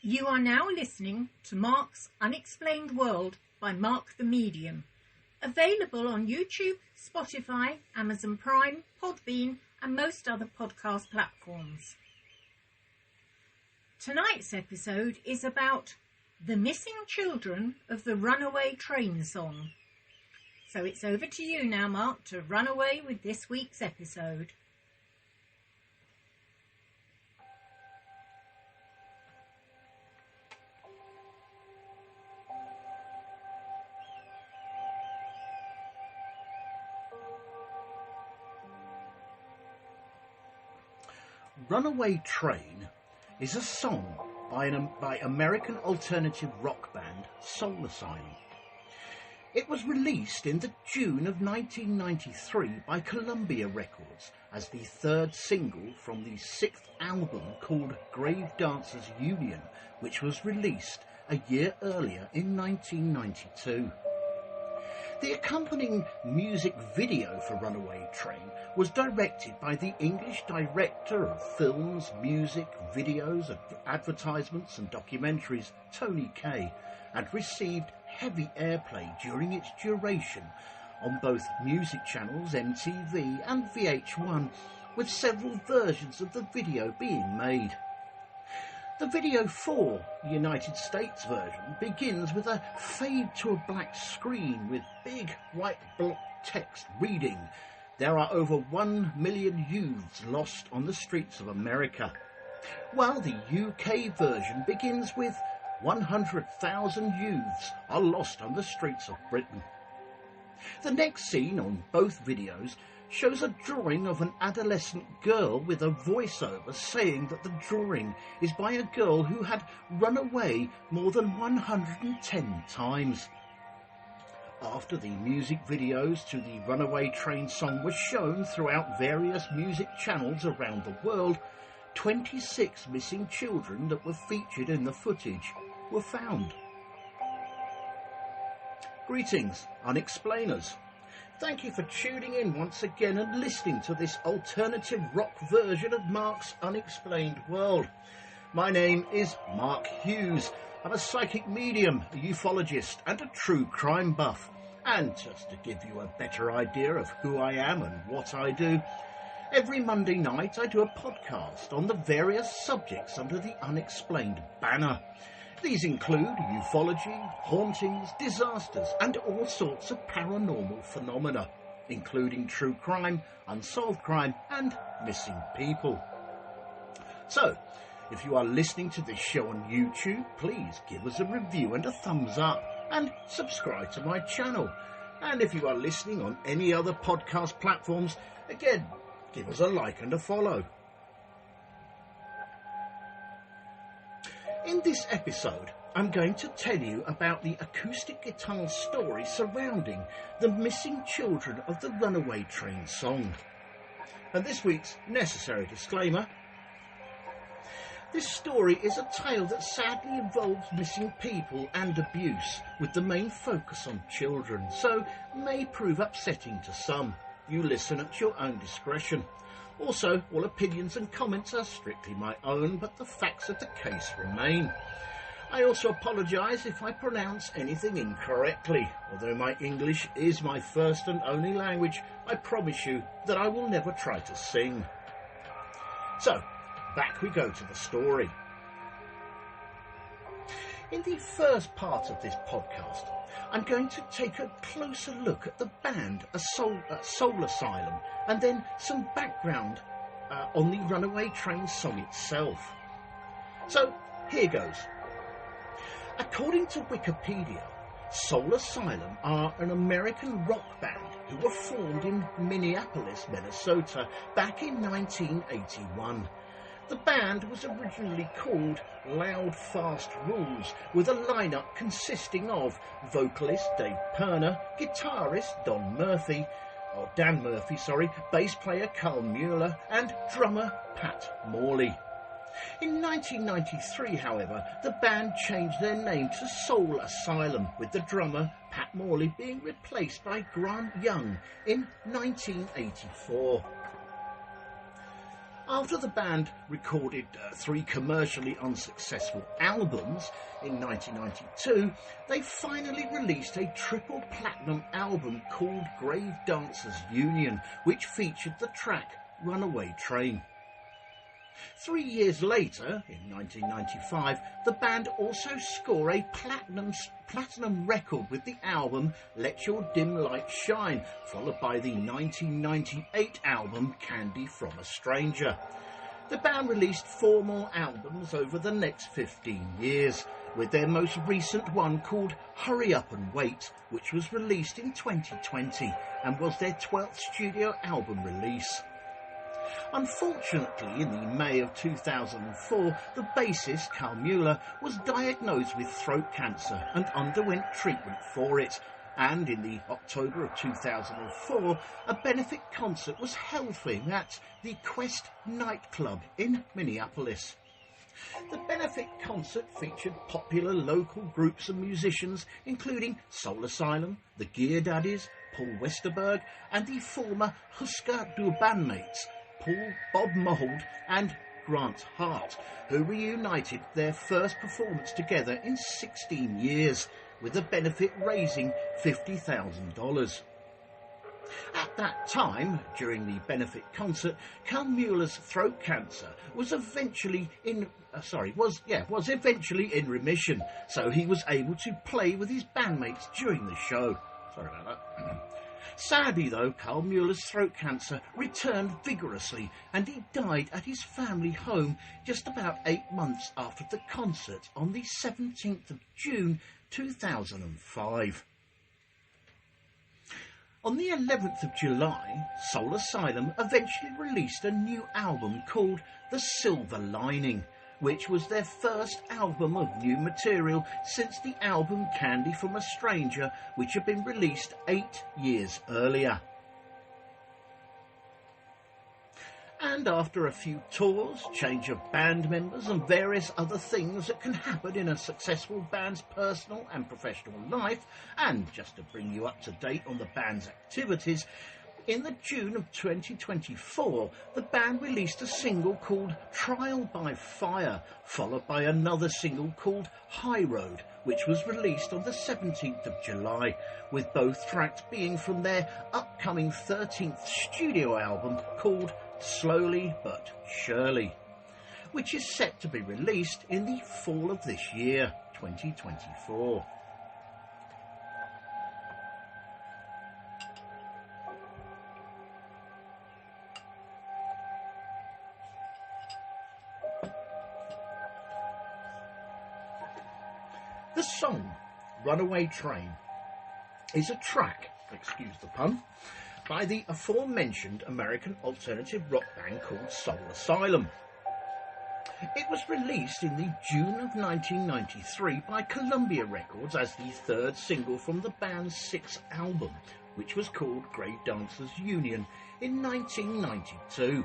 You are now listening to Mark's Unexplained World by Mark the Medium, available on YouTube, Spotify, Amazon Prime, Podbean and most other podcast platforms. Tonight's episode is about the missing children of the Runaway Train song. So it's over to you now, Mark, to run away with this week's episode. Runaway Train is a song by American alternative rock band Soul Asylum. It was released in the June of 1993 by Columbia Records as the third single from the sixth album called Grave Dancers Union, which was released a year earlier in 1992. The accompanying music video for Runaway Train was directed by the English director of films, music, videos, advertisements and documentaries, Tony Kaye, and received heavy airplay during its duration on both music channels MTV and VH1, with several versions of the video being made. The video for the United States version begins with a fade to a black screen with big white block text reading, "There are over 1 million youths lost on the streets of America," while the UK version begins with 100,000 youths are lost on the streets of Britain. The next scene on both videos shows a drawing of an adolescent girl with a voiceover saying that the drawing is by a girl who had run away more than 110 times. After the music videos to the Runaway Train song were shown throughout various music channels around the world, 26 missing children that were featured in the footage were found. Greetings, Unexplainers. Thank you for tuning in once again and listening to this alternative rock version of Mark's Unexplained World. My name is Mark Hughes. I'm a psychic medium, a ufologist and a true crime buff. And just to give you a better idea of who I am and what I do, every Monday night I do a podcast on the various subjects under the Unexplained banner. These include ufology, hauntings, disasters and all sorts of paranormal phenomena, including true crime, unsolved crime and missing people. So, if you are listening to this show on YouTube, please give us a review and a thumbs up and subscribe to my channel. And if you are listening on any other podcast platforms, again, give us a like and a follow. In this episode, I'm going to tell you about the acoustic guitar story surrounding the missing children of the Runaway Train song. And this week's necessary disclaimer: this story is a tale that sadly involves missing people and abuse, with the main focus on children, so may prove upsetting to some. You listen at your own discretion. Also, all opinions and comments are strictly my own, but the facts of the case remain. I also apologise if I pronounce anything incorrectly. Although my English is my first and only language, I promise you that I will never try to sing. So, back we go to the story. In the first part of this podcast, I'm going to take a closer look at the band Soul Asylum, and then some background on the Runaway Train song itself. So, here goes. According to Wikipedia, Soul Asylum are an American rock band who were formed in Minneapolis, Minnesota, back in 1981. The band was originally called Loud Fast Rules, with a lineup consisting of vocalist Dave Pirner, guitarist Dan Murphy, bass player Carl Mueller, and drummer Pat Morley. In 1993, however, the band changed their name to Soul Asylum, with the drummer Pat Morley being replaced by Grant Young in 1984. After the band recorded 3 commercially unsuccessful albums in 1992, they finally released a triple platinum album called Grave Dancers Union, which featured the track Runaway Train. 3 years later, in 1995, the band also scored a platinum record with the album Let Your Dim Light Shine, followed by the 1998 album Candy from a Stranger. The band released 4 more albums over the next 15 years, with their most recent one called Hurry Up and Wait, which was released in 2020 and was their 12th studio album release. Unfortunately, in the May of 2004, the bassist Carl Poolar was diagnosed with throat cancer and underwent treatment for it, and in the October of 2004, a benefit concert was held for him at the Quest nightclub in Minneapolis. The benefit concert featured popular local groups and musicians, including Soul Asylum, the Gear Daddies, Paul Westerberg, and the former Husker Du bandmates Bob Mould and Grant Hart, who reunited their first performance together in 16 years, with the benefit raising $50,000. At that time, during the benefit concert, Carl Poolar's throat cancer was eventually in remission, so he was able to play with his bandmates during the show. Sorry about that. Sadly, though, Carl Poolar's throat cancer returned vigorously, and he died at his family home just about 8 months after the concert on the 17th of June 2005. On the 11th of July, Soul Asylum eventually released a new album called The Silver Lining, which was their first album of new material since the album Candy from a Stranger, which had been released 8 years earlier. And after a few tours, change of band members and various other things that can happen in a successful band's personal and professional life, and just to bring you up to date on the band's activities, in the June of 2024, the band released a single called Trial by Fire, followed by another single called High Road, which was released on the 17th of July, with both tracks being from their upcoming 13th studio album called Slowly But Surely, which is set to be released in the fall of this year, 2024. The song Runaway Train is a track, excuse the pun, by the aforementioned American alternative rock band called Soul Asylum. It was released in the June of 1993 by Columbia Records as the 3rd single from the band's 6th album, which was called Grave Dancers Union, in 1992.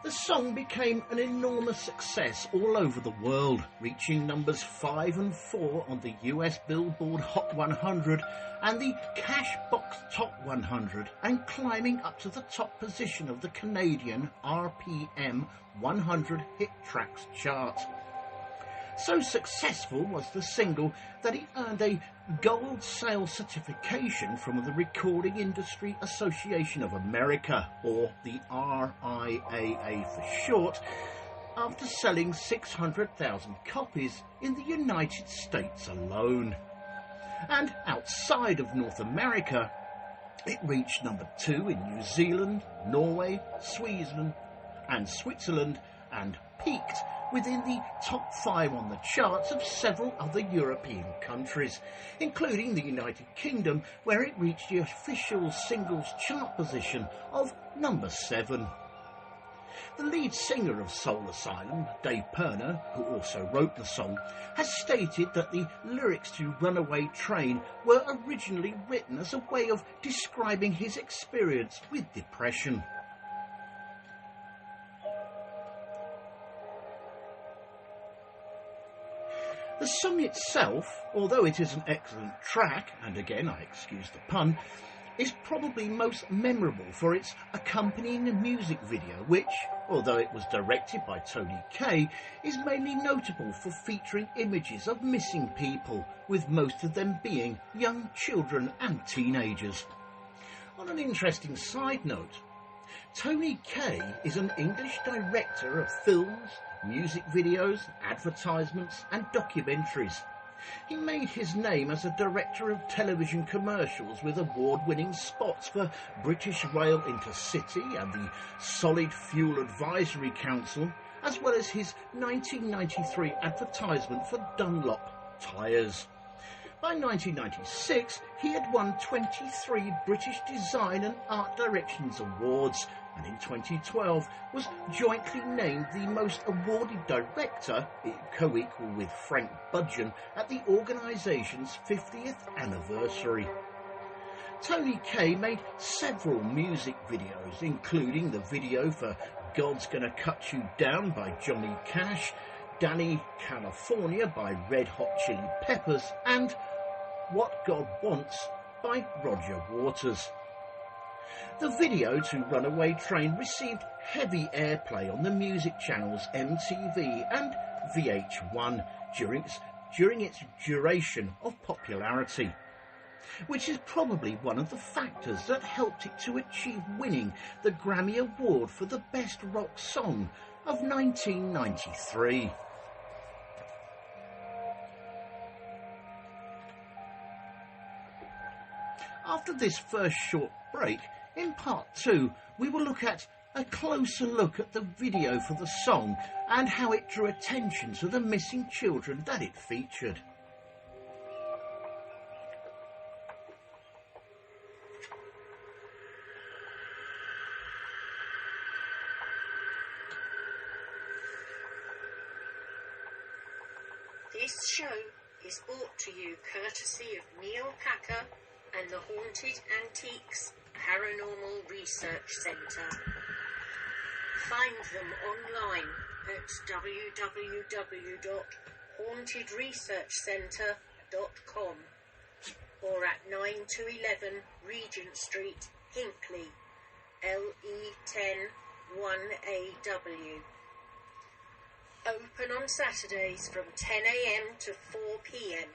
The song became an enormous success all over the world, reaching numbers 5 and 4 on the US Billboard Hot 100 and the Cashbox Top 100, and climbing up to the top position of the Canadian RPM 100 Hit Tracks chart. So successful was the single that it earned a gold sales certification from the Recording Industry Association of America, or the RIAA for short, after selling 600,000 copies in the United States alone. And outside of North America, it reached number 2 in New Zealand, Norway, Sweden and Switzerland, and peaked within the top 5 on the charts of several other European countries, including the United Kingdom, where it reached the official singles chart position of number 7. The lead singer of Soul Asylum, Dave Pirner, who also wrote the song, has stated that the lyrics to Runaway Train were originally written as a way of describing his experience with depression. The song itself, although it is an excellent track, and again I excuse the pun, is probably most memorable for its accompanying music video, which, although it was directed by Tony Kaye, is mainly notable for featuring images of missing people, with most of them being young children and teenagers. On an interesting side note, Tony Kaye is an English director of films, music videos, advertisements and documentaries. He made his name as a director of television commercials with award-winning spots for British Rail Intercity and the Solid Fuel Advisory Council, as well as his 1993 advertisement for Dunlop tyres. By 1996, he had won 23 British Design and Art Directions Awards, and in 2012 was jointly named the most awarded director, co-equal with Frank Budgeon, at the organisation's 50th anniversary. Tony Kaye made several music videos, including the video for God's Gonna Cut You Down by Johnny Cash, Danny California by Red Hot Chili Peppers, and What God Wants by Roger Waters. The video to Runaway Train received heavy airplay on the music channels MTV and VH1 during its duration of popularity, which is probably one of the factors that helped it to achieve winning the Grammy Award for the Best Rock Song of 1993. After this first short break, in part 2, we will look at a closer look at the video for the song and how it drew attention to the missing children that it featured. This show is brought to you courtesy of Neil Packer and the Haunted Antiques Paranormal Research Centre. Find them online at www.hauntedresearchcentre.com or at 9 to 11 Regent Street, Hinckley, LE10 1AW. Open on Saturdays from 10 a.m. to 4 p.m.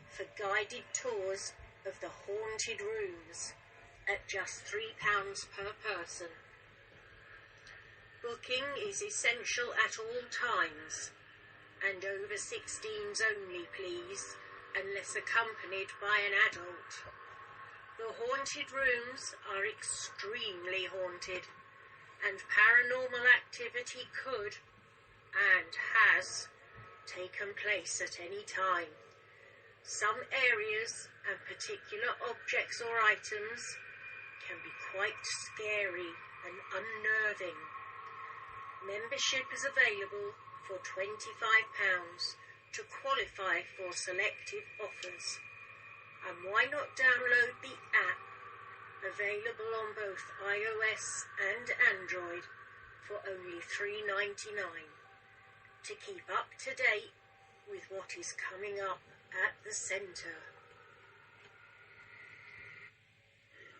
for guided tours of the haunted rooms at just £3 per person. Booking is essential at all times, and over 16s only, please, unless accompanied by an adult. The haunted rooms are extremely haunted, and paranormal activity could and has taken place at any time. Some areas and particular objects or items can be quite scary and unnerving. Membership is available for £25 to qualify for selective offers. And why not download the app, available on both iOS and Android for only $3.99, to keep up to date with what is coming up at the centre.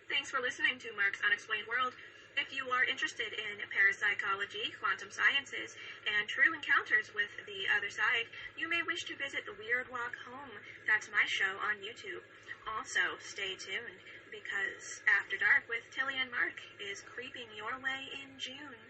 Thanks for listening to Mark's Unexplained World. If you are interested in parapsychology, quantum sciences, and true encounters with the other side, you may wish to visit The Weird Walk Home. That's my show on YouTube. Also, stay tuned, because After Dark with Tilly and Mark is creeping your way in June.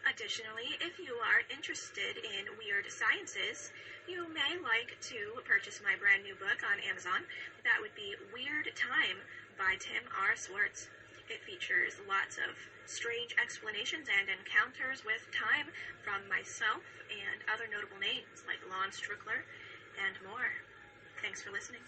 Additionally, if you are interested in weird sciences, you may like to purchase my brand new book on Amazon. That would be Weird Time by Tim R. Swartz. It features lots of strange explanations and encounters with time from myself and other notable names like Lon Strickler and more. Thanks for listening.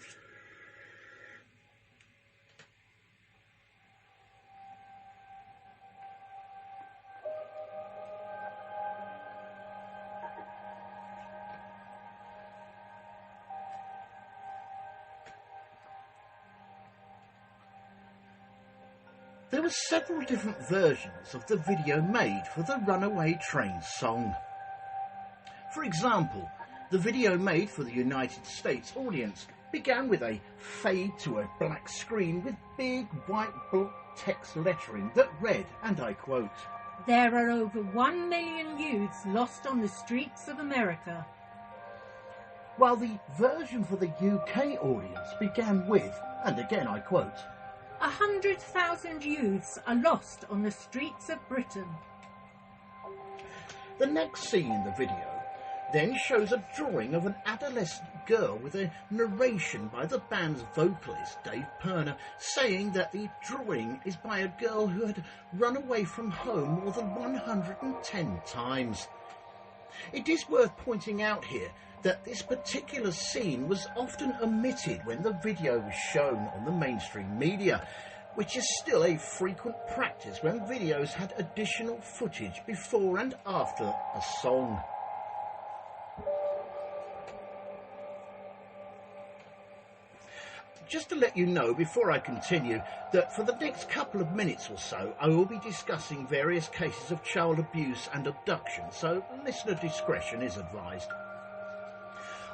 There were several different versions of the video made for the Runaway Train song. For example, the video made for the United States audience began with a fade to a black screen with big white block text lettering that read, and I quote, "There are over 1 million youths lost on the streets of America." While the version for the UK audience began with, and again I quote, 100,000 youths are lost on the streets of Britain. The next scene in the video then shows a drawing of an adolescent girl with a narration by the band's vocalist Dave Pirner saying that the drawing is by a girl who had run away from home more than 110 times. It is worth pointing out here that this particular scene was often omitted when the video was shown on the mainstream media, which is still a frequent practice when videos had additional footage before and after a song. Just to let you know before I continue that for the next couple of minutes or so I will be discussing various cases of child abuse and abduction, so listener discretion is advised.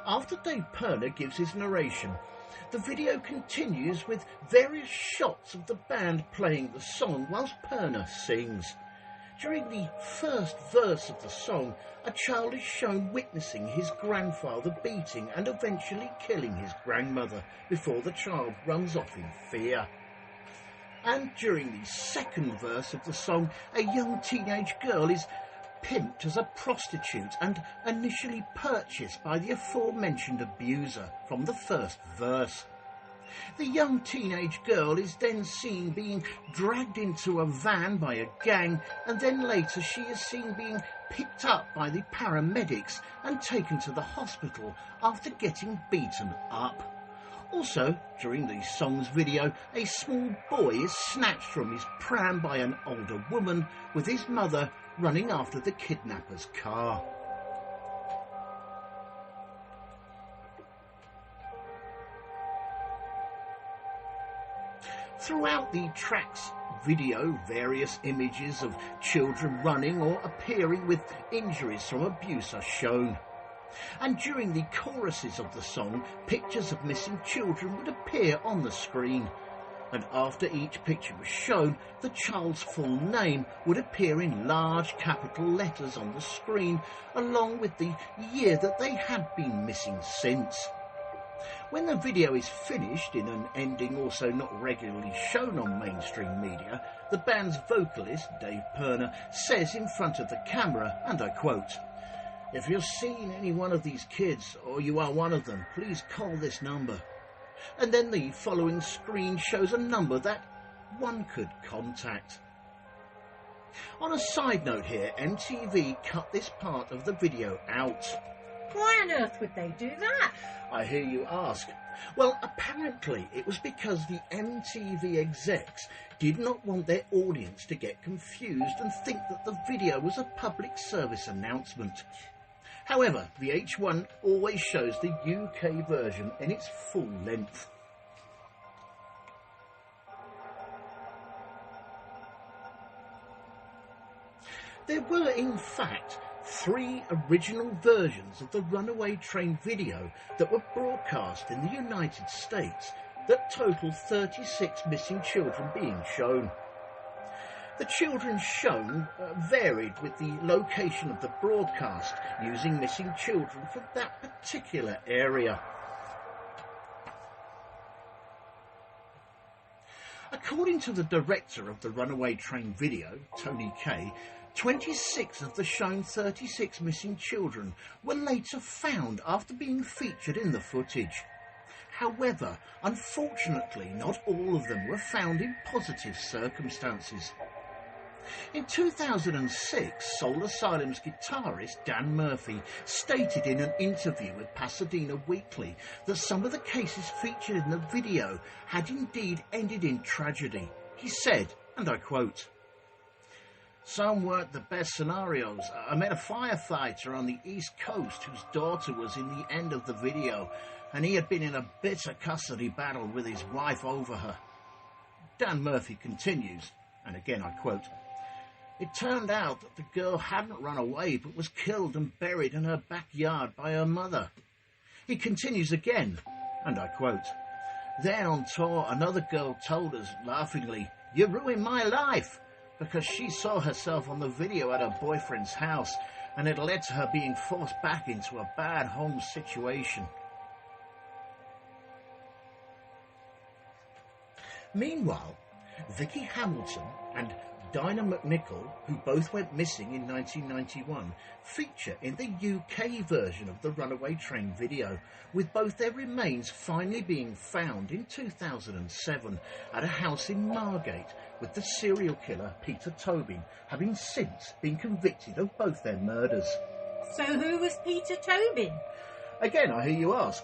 After Dave Pirner gives his narration, the video continues with various shots of the band playing the song whilst Pirner sings. During the first verse of the song, a child is shown witnessing his grandfather beating and eventually killing his grandmother before the child runs off in fear. And during the second verse of the song, a young teenage girl is pimped as a prostitute and initially purchased by the aforementioned abuser from the first verse. The young teenage girl is then seen being dragged into a van by a gang, and then later she is seen being picked up by the paramedics and taken to the hospital after getting beaten up. Also, during the song's video, a small boy is snatched from his pram by an older woman, with his mother running after the kidnapper's car. Throughout the track's video, various images of children running or appearing with injuries from abuse are shown. And during the choruses of the song, pictures of missing children would appear on the screen. And after each picture was shown, the child's full name would appear in large capital letters on the screen, along with the year that they had been missing since. When the video is finished, in an ending also not regularly shown on mainstream media, the band's vocalist, Dave Pirner, says in front of the camera, and I quote, "If you've seen any one of these kids, or you are one of them, please call this number." And then the following screen shows a number that one could contact. On a side note here, MTV cut this part of the video out. Why on earth would they do that? I hear you ask. Well, apparently it was because the MTV execs did not want their audience to get confused and think that the video was a public service announcement. However, VH1 always shows the UK version in its full length. There were, in fact, 3 original versions of the Runaway Train video that were broadcast in the United States that totaled 36 missing children being shown. The children shown varied with the location of the broadcast, using missing children from that particular area. According to the director of the Runaway Train video, Tony Kaye, 26 of the shown 36 missing children were later found after being featured in the footage. However, unfortunately, not all of them were found in positive circumstances. In 2006, Soul Asylum's guitarist Dan Murphy stated in an interview with Pasadena Weekly that some of the cases featured in the video had indeed ended in tragedy. He said, and I quote, "Some weren't the best scenarios. I met a firefighter on the East Coast whose daughter was in the end of the video, and he had been in a bitter custody battle with his wife over her." Dan Murphy continues, and again I quote, "It turned out that the girl hadn't run away but was killed and buried in her backyard by her mother." He continues again, and I quote, "Then on tour, another girl told us laughingly, 'You ruined my life,' because she saw herself on the video at her boyfriend's house, and it led to her being forced back into a bad home situation." Meanwhile, Vicky Hamilton and Dinah McNichol, who both went missing in 1991, feature in the UK version of the Runaway Train video, with both their remains finally being found in 2007 at a house in Margate, with the serial killer Peter Tobin having since been convicted of both their murders. So who was Peter Tobin? Again, I hear you ask.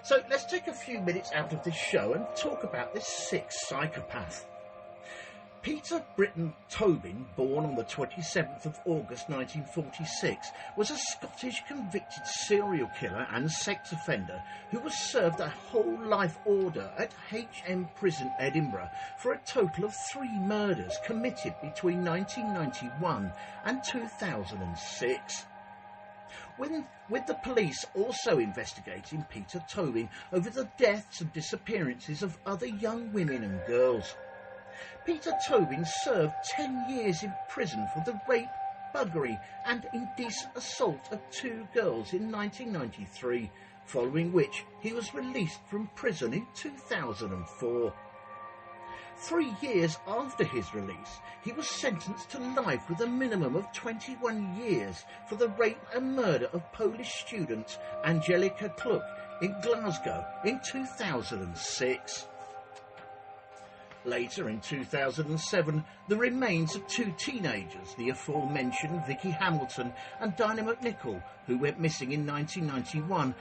So let's take a few minutes out of this show and talk about this sick psychopath. Peter Britton Tobin, born on the 27th of August 1946, was a Scottish convicted serial killer and sex offender who was served a whole life order at HM Prison, Edinburgh, for a total of 3 murders committed between 1991 and 2006. With the police also investigating Peter Tobin over the deaths and disappearances of other young women and girls. Peter Tobin served 10 years in prison for the rape, buggery and indecent assault of 2 girls in 1993, following which he was released from prison in 2004. 3 years after his release, he was sentenced to life with a minimum of 21 years for the rape and murder of Polish student Angelika Kluk in Glasgow in 2006. Later, in 2007, the remains of 2 teenagers, the aforementioned Vicky Hamilton and Dinah McNichol, who went missing in 1991,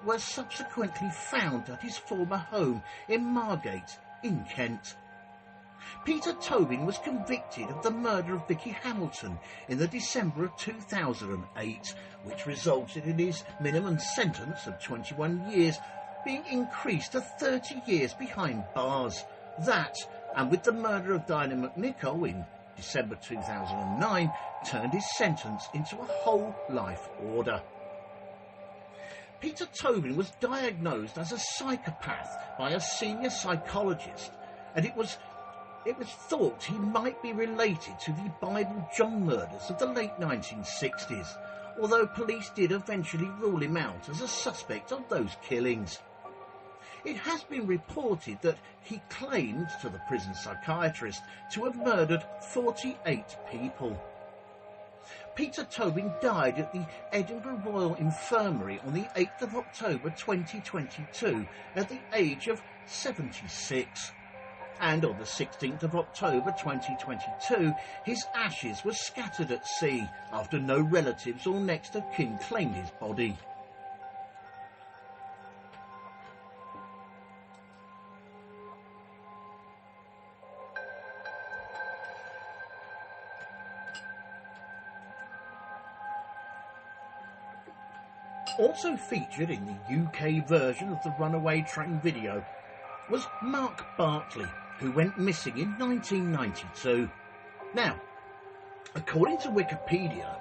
were subsequently found at his former home in Margate, in Kent. Peter Tobin was convicted of the murder of Vicky Hamilton in the December of 2008, which resulted in his minimum sentence of 21 years being increased to 30 years behind bars. That, and with the murder of Dinah McNichol in December 2009, turned his sentence into a whole life order. Peter Tobin was diagnosed as a psychopath by a senior psychologist, and it was thought he might be related to the Bible John murders of the late 1960s, although police did eventually rule him out as a suspect of those killings. It has been reported that he claimed to the prison psychiatrist to have murdered 48 people. Peter Tobin died at the Edinburgh Royal Infirmary on the 8th of October 2022 at the age of 76. And on the 16th of October 2022, his ashes were scattered at sea after no relatives or next of kin claimed his body. Also featured in the UK version of the Runaway Train video was Mark Bartley, who went missing in 1992. Now, according to Wikipedia,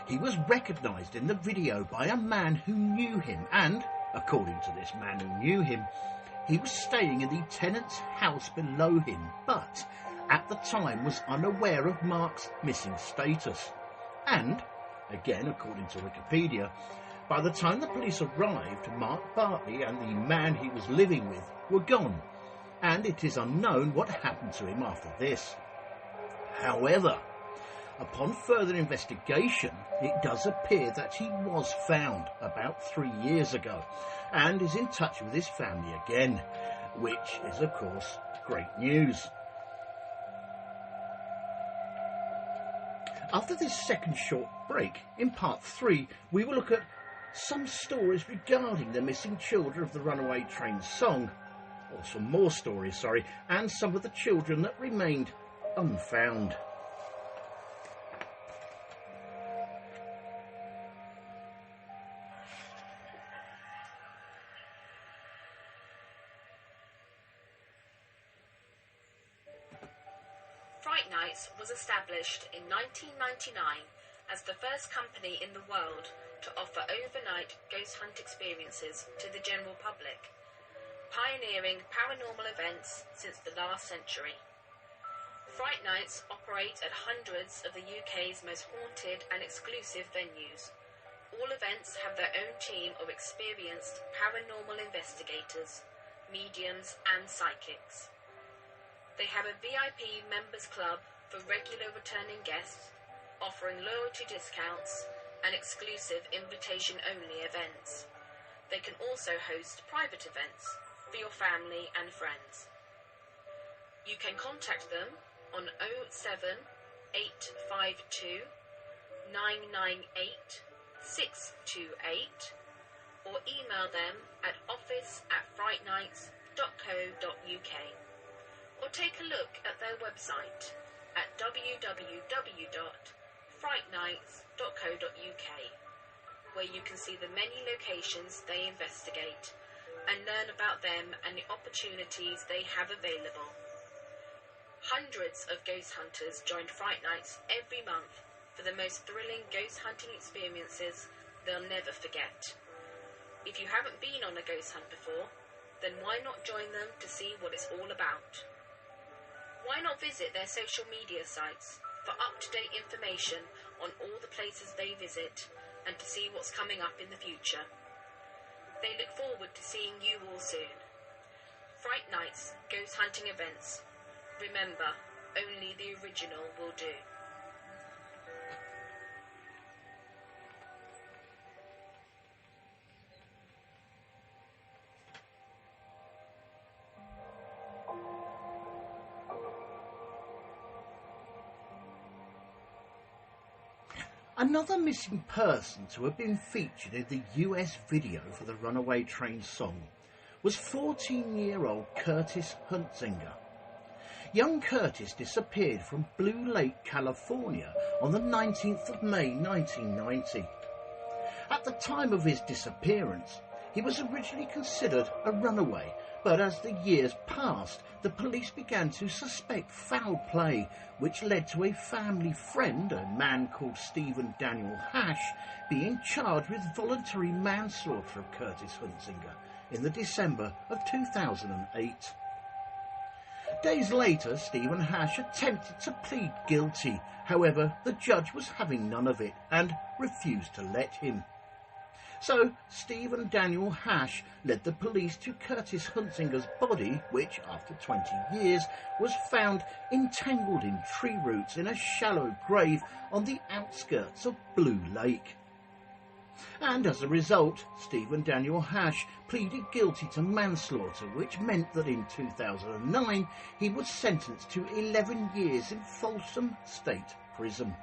he was recognised in the video by a man who knew him, and, according to this man who knew him, he was staying in the tenant's house below him, but at the time was unaware of Mark's missing status. And, again according to Wikipedia, by the time the police arrived, Mark Bartley and the man he was living with were gone, and it is unknown what happened to him after this. However, upon further investigation, it does appear that he was found about 3 years ago and is in touch with his family again, which is of course great news. After this second short break, in part 3, we will look at some stories regarding the missing children of the Runaway Train song, or some more stories, and some of the children that remained unfound. Fright Nights was established in 1999 as the first company in the world to offer overnight ghost hunt experiences to the general public. pioneering paranormal events since the last century. Fright Nights operate at hundreds of the UK's most haunted and exclusive venues. All events have their own team of experienced paranormal investigators, mediums and psychics. They have a VIP members club for regular returning guests, offering loyalty discounts and exclusive invitation-only events. They can also host private events for your family and friends. You can contact them on 07 852 998 628 or email them at office@frightnights.co.uk, or take a look at their website at www.frightnights.co.uk, where you can see the many locations they investigate and learn about them and the opportunities they have available. Hundreds of ghost hunters join Fright Nights every month for the most thrilling ghost hunting experiences they'll never forget. If you haven't been on a ghost hunt before, then why not join them to see what it's all about? Why not visit their social media sites for up-to-date information on all the places they visit and to see what's coming up in the future? They look forward to seeing you all soon. Fright Nights Ghost Hunting Events. Remember, only the original will do. Another missing person to have been featured in the US video for the Runaway Train song was 14-year-old Curtis Huntsinger. Young Curtis disappeared from Blue Lake, California on the 19th of May 1990. At the time of his disappearance, he was originally considered a runaway, but as the years passed, the police began to suspect foul play, which led to a family friend, a man called Stephen Daniel Hash, being charged with voluntary manslaughter of Curtis Huntsinger in the December of 2008. Days later, Stephen Hash attempted to plead guilty. However, the judge was having none of it and refused to let him. So, Stephen Daniel Hash led the police to Curtis Huntsinger's body, which, after 20 years, was found entangled in tree roots in a shallow grave on the outskirts of Blue Lake. And as a result, Stephen Daniel Hash pleaded guilty to manslaughter, which meant that in 2009 he was sentenced to 11 years in Folsom State Prison.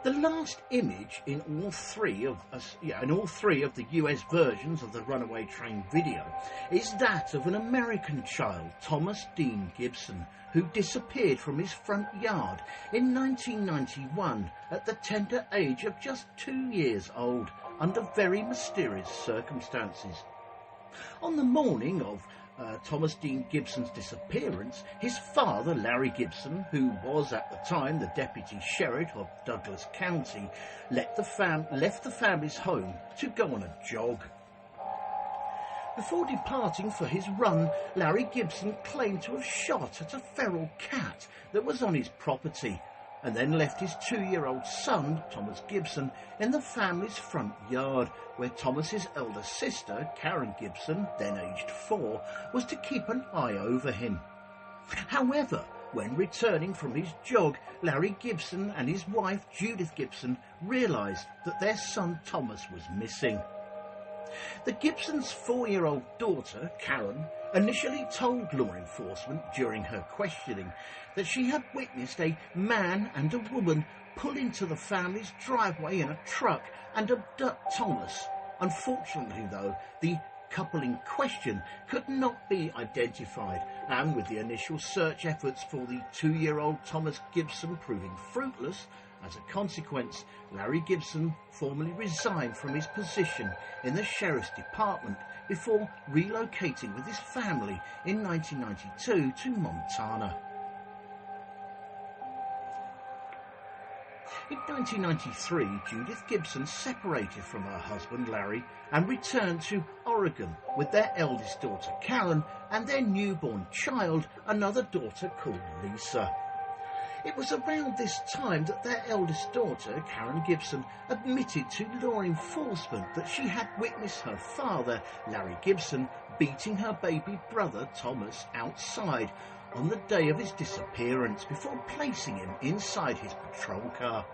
The last image in all three of the US versions of the Runaway Train video is that of an American child, Thomas Dean Gibson, who disappeared from his front yard in 1991 at the tender age of just 2 years old, under very mysterious circumstances. On the morning of Thomas Dean Gibson's disappearance, his father, Larry Gibson, who was at the time the deputy sheriff of Douglas County, left the family's home to go on a jog. Before departing for his run, Larry Gibson claimed to have shot at a feral cat that was on his property, and then left his 2-year-old son, Thomas Gibson, in the family's front yard, where Thomas's elder sister, Karen Gibson, then aged 4, was to keep an eye over him. However, when returning from his jog, Larry Gibson and his wife, Judith Gibson, realised that their son Thomas was missing. The Gibsons' 4-year-old daughter, Karen, initially told law enforcement during her questioning that she had witnessed a man and a woman pull into the family's driveway in a truck and abduct Thomas. Unfortunately, though, the couple in question could not be identified, and with the initial search efforts for the 2-year-old Thomas Gibson proving fruitless, as a consequence, Larry Gibson formally resigned from his position in the Sheriff's Department before relocating with his family in 1992 to Montana. In 1993, Judith Gibson separated from her husband Larry and returned to Oregon with their eldest daughter Karen and their newborn child, another daughter called Lisa. It was around this time that their eldest daughter, Karen Gibson, admitted to law enforcement that she had witnessed her father, Larry Gibson, beating her baby brother Thomas outside on the day of his disappearance before placing him inside his patrol car.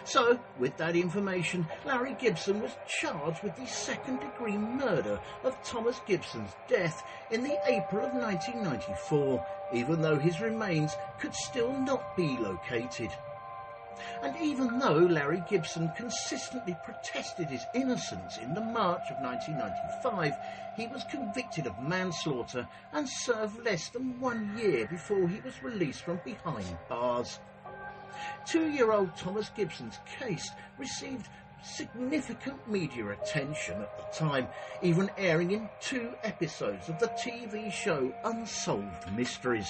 So, with that information, Larry Gibson was charged with the second-degree murder of Thomas Gibson's death in the April of 1994, even though his remains could still not be located. And even though Larry Gibson consistently protested his innocence in the March of 1995, he was convicted of manslaughter and served less than 1 year before he was released from behind bars. 2-year-old Thomas Gibson's case received significant media attention at the time, even airing in 2 episodes of the TV show Unsolved Mysteries.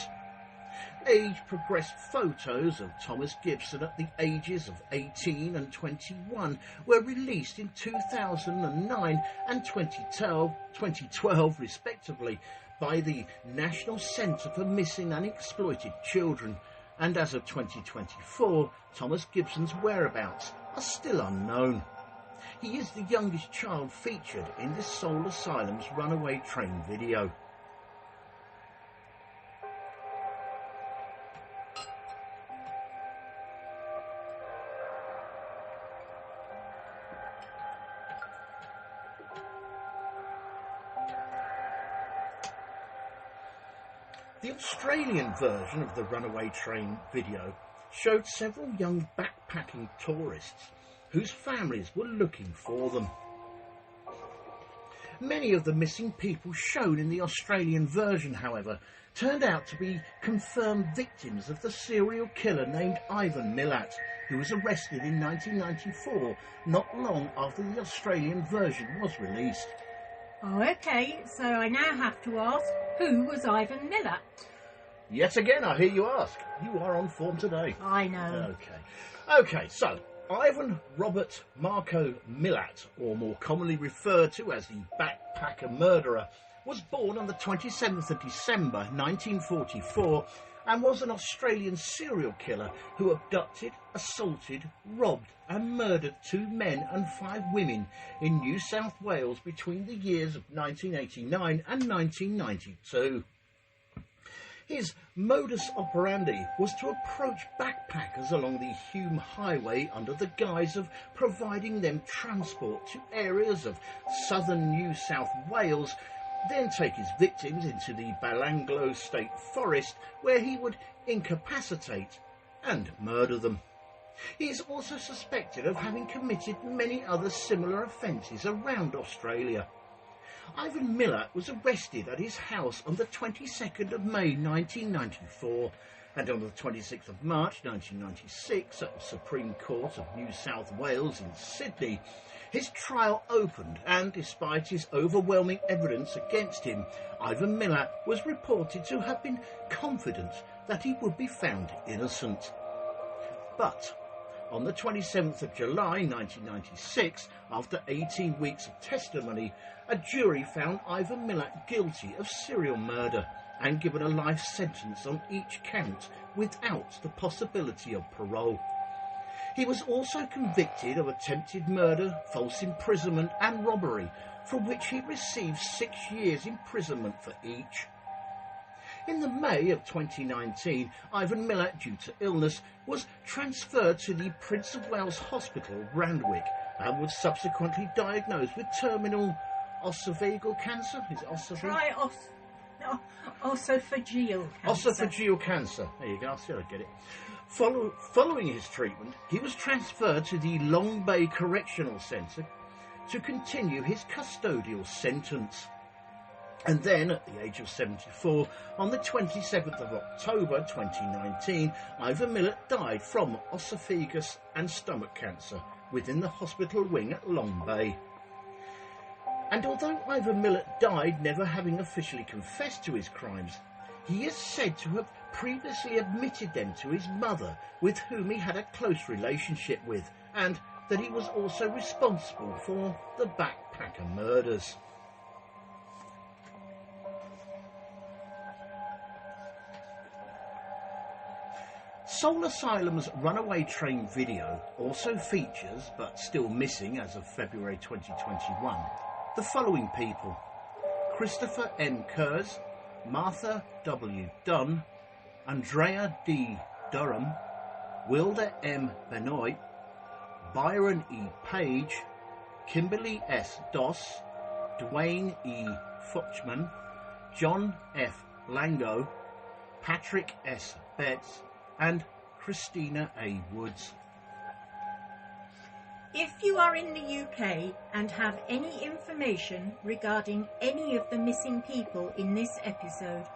Age-progressed photos of Thomas Gibson at the ages of 18 and 21 were released in 2009 and 2012 respectively by the National Centre for Missing and Exploited Children, and as of 2024, Thomas Gibson's whereabouts are still unknown. He is the youngest child featured in this Soul Asylum's Runaway Train video. The Australian version of the Runaway Train video showed several young backpacking tourists whose families were looking for them. Many of the missing people shown in the Australian version, however, turned out to be confirmed victims of the serial killer named Ivan Milat, who was arrested in 1994, not long after the Australian version was released. Oh, OK, so I now have to ask, who was Ivan Milat? Yet again, I hear you ask. You are on form today. I know. OK, so Ivan Robert Marco Milat, or more commonly referred to as the backpacker murderer, was born on the 27th of December 1944 and was an Australian serial killer who abducted, assaulted, robbed and murdered 2 men and 5 women in New South Wales between the years of 1989 and 1992. His modus operandi was to approach backpackers along the Hume Highway under the guise of providing them transport to areas of southern New South Wales, then take his victims into the Balanglo State Forest, where he would incapacitate and murder them. He is also suspected of having committed many other similar offences around Australia. Ivan Milat was arrested at his house on the 22nd of May 1994, and on the 26th of March 1996 at the Supreme Court of New South Wales in Sydney, his trial opened, and despite his overwhelming evidence against him, Ivan Milat was reported to have been confident that he would be found innocent. But on the 27th of July 1996, after 18 weeks of testimony, a jury found Ivan Milat guilty of serial murder and given a life sentence on each count without the possibility of parole. He was also convicted of attempted murder, false imprisonment and robbery, for which he received 6 years imprisonment for each. In the May of 2019, Ivan Milat, due to illness, was transferred to the Prince of Wales Hospital, Randwick, and was subsequently diagnosed with terminal esophageal cancer. Is it esophageal? Esophageal cancer. Esophageal cancer. There you go. I still get it. Following his treatment, he was transferred to the Long Bay Correctional Centre to continue his custodial sentence. And then, at the age of 74, on the 27th of October 2019, Ivan Milat died from esophagus and stomach cancer within the hospital wing at Long Bay. And although Ivan Milat died never having officially confessed to his crimes, he is said to have previously admitted them to his mother, with whom he had a close relationship with, and that he was also responsible for the backpacker murders. Soul Asylum's Runaway Train video also features, but still missing as of February 2021, the following people: Christopher M. Kurz, Martha W. Dunn, Andrea D. Durham, Wilder M. Benoit, Byron E. Page, Kimberly S. Doss, Dwayne E. Fochman, John F. Lango, Patrick S. Betts, and Christina A. Woods. If you are in the UK and have any information regarding any of the missing people in this episode,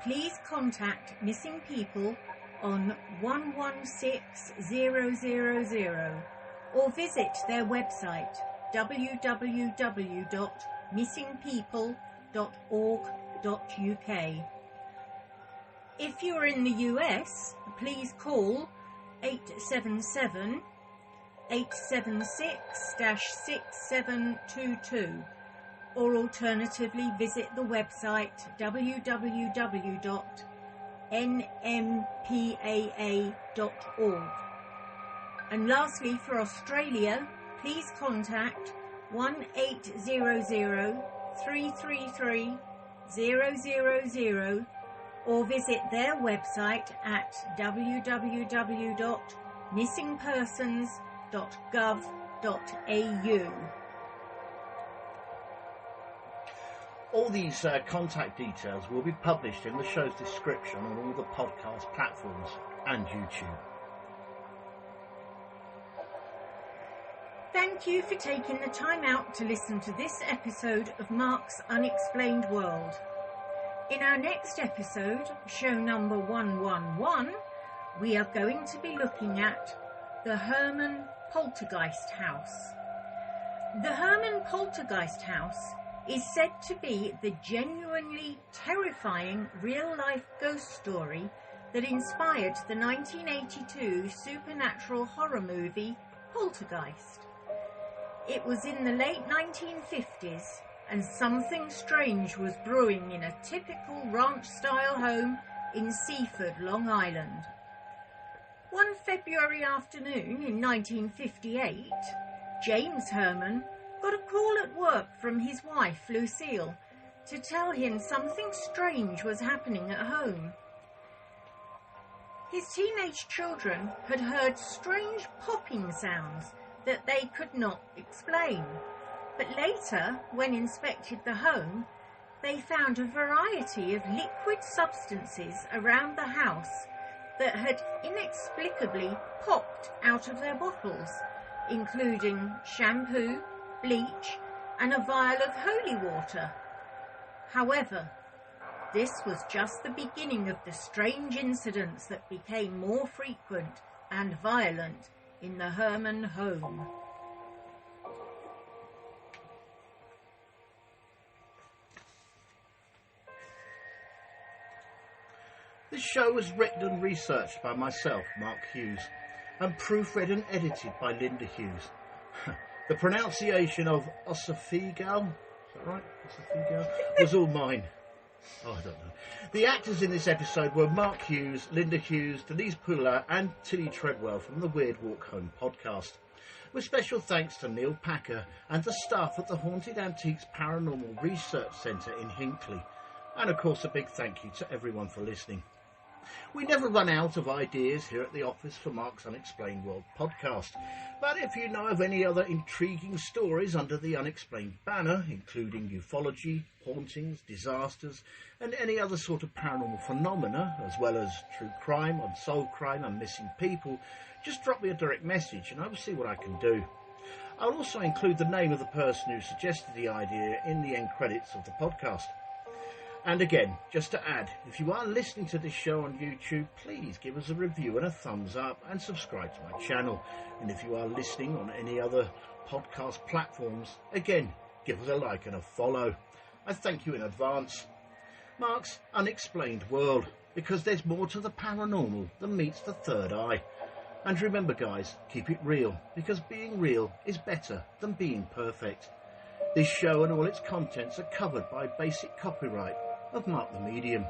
please contact Missing People on 116000 or visit their website www.missingpeople.org.uk. If you are in the US, please call 877-876-6722 or alternatively visit the website www.nmpaa.org. And lastly, for Australia, please contact 1-800-333-000 or visit their website at www.missingpersons.gov.au. All these contact details will be published in the show's description on all the podcast platforms and YouTube. Thank you for taking the time out to listen to this episode of Mark's Unexplained World. In our next episode, show number 111, we are going to be looking at the Herman Poltergeist House. The Herman Poltergeist House is said to be the genuinely terrifying real-life ghost story that inspired the 1982 supernatural horror movie Poltergeist. It was in the late 1950s, and something strange was brewing in a typical ranch-style home in Seaford, Long Island. One February afternoon in 1958, James Herman got a call at work from his wife, Lucille, to tell him something strange was happening at home. His teenage children had heard strange popping sounds that they could not explain, but later, when inspected the home, they found a variety of liquid substances around the house that had inexplicably popped out of their bottles, including shampoo, bleach, and a vial of holy water. However, this was just the beginning of the strange incidents that became more frequent and violent in the Herman home. This show was written and researched by myself, Mark Hughes, and proofread and edited by Linda Hughes. The pronunciation of Osophagal, is that right? Osophagal, was all mine. Oh, I don't know. The actors in this episode were Mark Hughes, Linda Hughes, Denise Poolar and Tilly Treadwell from the Weird Walk Home podcast. With special thanks to Neil Packer and the staff at the Haunted Antiques Paranormal Research Centre in Hinckley. And of course a big thank you to everyone for listening. We never run out of ideas here at the office for Mark's Unexplained World podcast, but if you know of any other intriguing stories under the Unexplained banner, including ufology, hauntings, disasters, and any other sort of paranormal phenomena, as well as true crime, unsolved crime and missing people, just drop me a direct message and I will see what I can do. I'll also include the name of the person who suggested the idea in the end credits of the podcast. And again, just to add, if you are listening to this show on YouTube, please give us a review and a thumbs up and subscribe to my channel. And if you are listening on any other podcast platforms, again, give us a like and a follow. I thank you in advance. Mark's Unexplained World. because there's more to the paranormal than meets the third eye. And remember guys, keep it real, because being real is better than being perfect. This show and all its contents are covered by basic copyright of Mark the Medium.